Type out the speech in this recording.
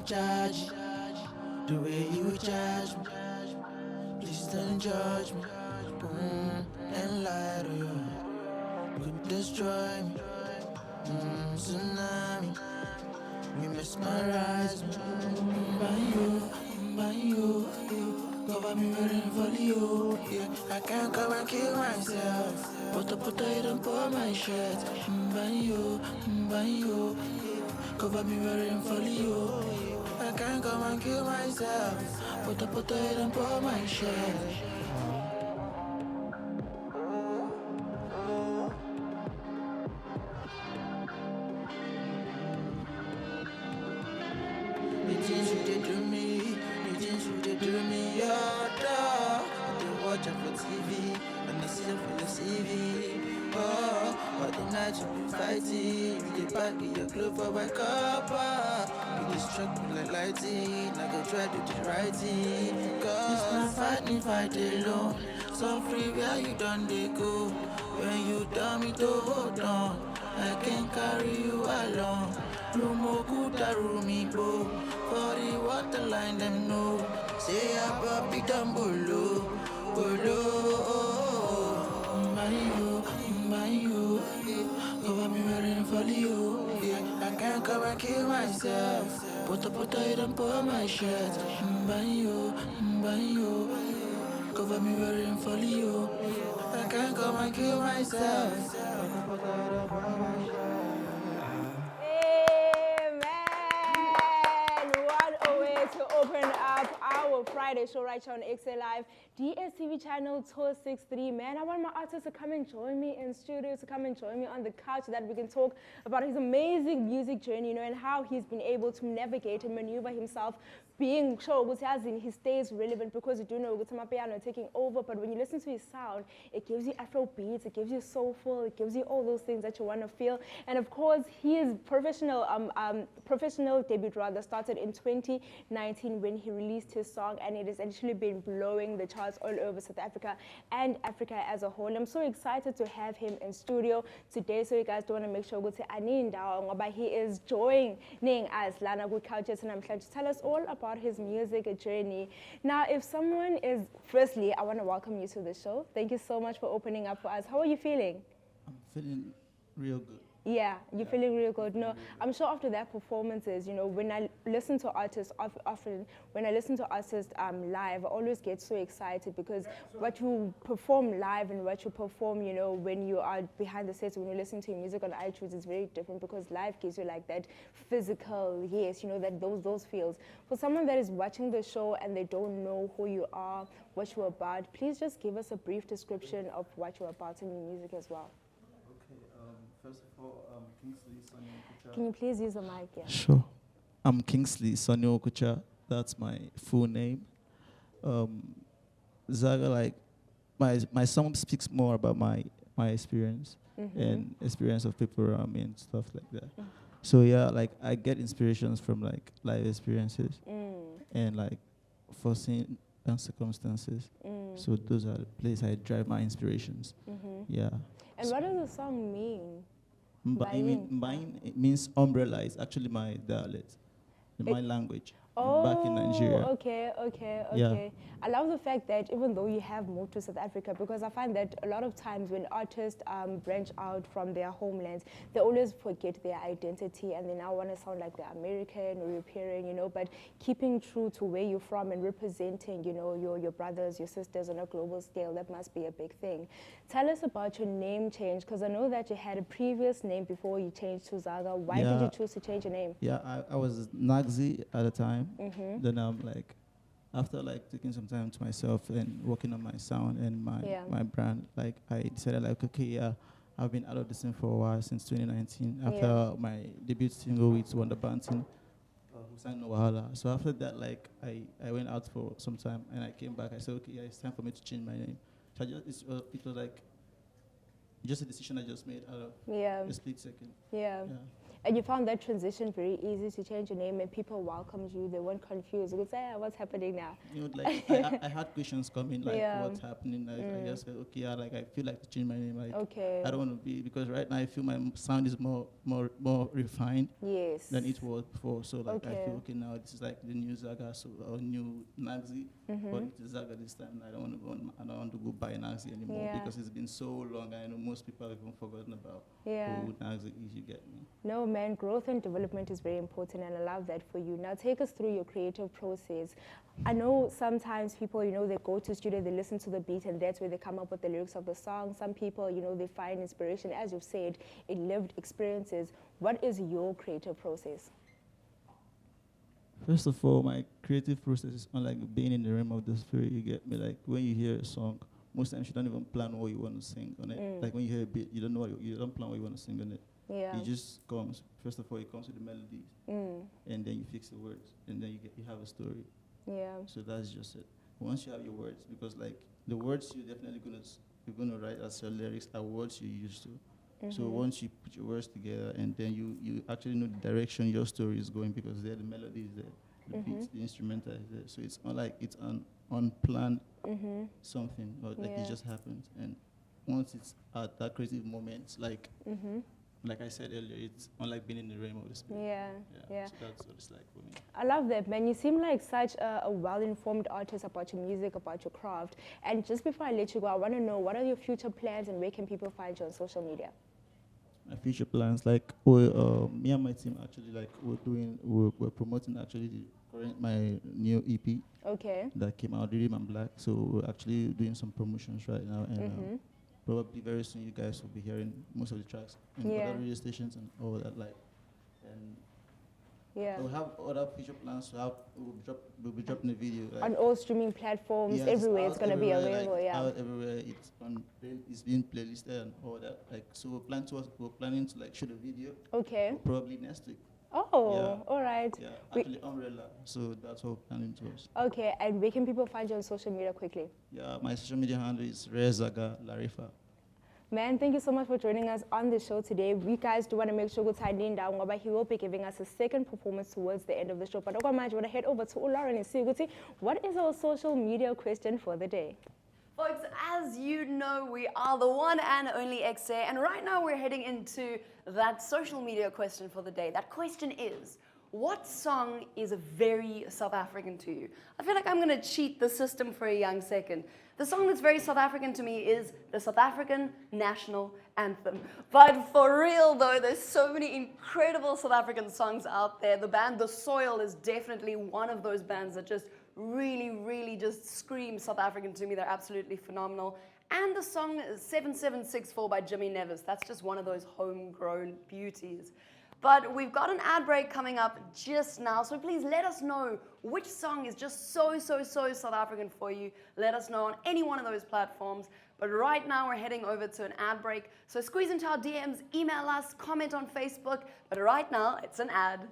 charge. The way you judge me, please don't judge me. And lie to you, could destroy me. Tsunami, you mesmerize me. By you, cover me waiting for you. Yeah, I can't come and kill myself. Put it and pour my shirt. By you, cover me waiting for you. I can't come and kill myself. Put it and pour my shirt. The things you did to me, the things you did to me, your dog. I dey watch it for TV, and I see it for the CV. But the night you be fighting, you dey pack me your clothes for my copper. You distract me like lighting, I go try to do the right thing. Cause it's not fighting, fight alone. So free where you done they go. When you tell me to hold on, I can't carry you along. Rumokuta rumibo, for the waterline them know. Say a puppy down below, below. My you, cover me wearing for you. Yeah, I can't come and kill myself. Put it and pour my shirt. By you, cover me wearing for you. I can't come and kill myself. Amen. What a way to open up our Friday show right here on EKSE Live, DSTV channel 263. Man, I want my artist to come and join me in studio, to come and join me on the couch so that we can talk about his amazing music journey, you know, and how he's been able to navigate and maneuver himself, being sure he stays relevant, because you do know piano taking over, but when you listen to his sound, it gives you Afro beats, it gives you soulful, it gives you all those things that you want to feel. And of course, his professional debut rather started in 2019 when he released his song, and it has actually been blowing the charts all over South Africa and Africa as a whole. I'm so excited to have him in studio today, so you guys don't want to make sure to ngoba he is joining us lana ku-culture namhlanje to tell us all about his music journey. Now, if someone is, firstly, I want to welcome you to the show. Thank you so much for opening up for us. How are you feeling? I'm feeling real good. Yeah, you're feeling real good. No, I'm sure after that performances, you know, when I listen to artists, often when I listen to artists live, I always get so excited, because what you perform live and what you perform, you know, when you are behind the scenes, when you listen to your music on iTunes, is very different, because live gives you like that physical, yes, you know, that those feels. For someone that is watching the show and they don't know who you are, what you're about, please just give us a brief description of what you're about in your music as well. First of all, Kingsley Sonny Okucha. Can you please use the mic? Yeah. Sure. I'm Kingsley Sonny Okucha. That's my full name. Zaga, like, my song speaks more about my experience and experience of people around me and stuff like that. So yeah, like, I get inspirations from like life experiences and like foreseen circumstances. So those are the places I drive my inspirations. Yeah. And what does the song mean? Mine, it means umbrella. It's actually my dialect, my language. Back in Nigeria. Okay. Yeah. I love the fact that even though you have moved to South Africa, because I find that a lot of times when artists branch out from their homelands, they always forget their identity and they now want to sound like they're American or European, you know, but keeping true to where you're from and representing, you know, your brothers, your sisters on a global scale, that must be a big thing. Tell us about your name change, because I know that you had a previous name before you changed to Zaga. Why did you choose to change your name? Yeah, I was Nagzi at the time. Then I'm like, after like taking some time to myself and working on my sound and my brand, like I decided like, okay, yeah, I've been out of the scene for a while since 2019 after my debut single with Wonder Banton, who sang No Wahala. So after that, like I went out for some time and I came back. I said, okay, yeah, it's time for me to change my name. So it was like just a decision I just made out of a split second. Yeah. And you found that transition very easy to change your name, and people welcomed you. They weren't confused. You could say, what's happening now? Like I had questions coming, like what's happening. I just said, okay, I feel like to change my name. Like I don't want to be, because right now I feel my sound is more refined than it was before. So like I feel okay now. This is like the new Zaga, or new Naxi, but it's Zaga this time. I don't want to go by Naxi anymore because it's been so long. I know most people have even forgotten about who Naxi is. You get me? No, man, growth and development is very important, and I love that for you. Now, take us through your creative process. I know sometimes people, they go to studio, they listen to the beat, and that's where they come up with the lyrics of the song. Some people, they find inspiration, as you've said, in lived experiences. What is your creative process? First of all, my creative process is unlike being in the realm of the spirit. You get me? Like when you hear a song, most times you don't even plan what you want to sing on it. Like when you hear a beat, you don't know you don't plan what you want to sing on it. Yeah. It just comes. First of all, it comes with the melodies, and then you fix the words, and then you have a story. Yeah. So that's just it. Once you have your words, because like the words you're definitely you're gonna write as your lyrics are words you used to. So once you put your words together, and then you actually know the direction your story is going, because there the melody is there, the beats, the instrumental is there. So it's not like it's an unplanned something, or like it just happens. And once it's at that creative moment, like I said earlier, it's unlike being in the realm of the spirit. Yeah. So that's what it's like for me. I love that, man. You seem like such a well-informed artist about your music, about your craft. And just before I let you go, I want to know, what are your future plans, and where can people find you on social media? My future plans, like me and my team actually, like we're promoting actually my new EP. Okay. That came out, Rhythm and Black. So we're actually doing some promotions right now, and probably very soon you guys will be hearing most of the tracks in other radio stations and all that. And we'll have other future plans to have. We'll be dropping a video on all streaming platforms, everywhere. It's gonna be available. Like, out everywhere. It's being playlisted and all that. Like, so we're planning to like shoot a video. Okay. Probably next week. Oh, all right. Yeah, actually Umbrella. So that's what we're planning towards. Okay, and where can people find you on social media quickly? Yeah, my social media handle is Zaga Larifa. Man, thank you so much for joining us on the show today. We guys do want to make sure we're tidying down, but he will be giving us a second performance towards the end of the show. But I want to head over to Lauren and see what is our social media question for the day. Folks, as you know, we are the one and only EKSE, and right now we're heading into that social media question for the day. That question is, what song is very South African to you? I feel like I'm going to cheat the system for a young second. The song that's very South African to me is the South African National Anthem. But for real though, there's so many incredible South African songs out there. The band The Soil is definitely one of those bands that just really just scream South African to me. They're absolutely phenomenal. And the song 7764 by Jimmy Nevis. That's just one of those homegrown beauties. But we've got an ad break coming up just now, so please let us know which song is just so South African for you. Let us know on any one of those platforms. But right now we're heading over to an ad break. So squeeze into our DMs, email us, comment on Facebook. But right now it's an ad.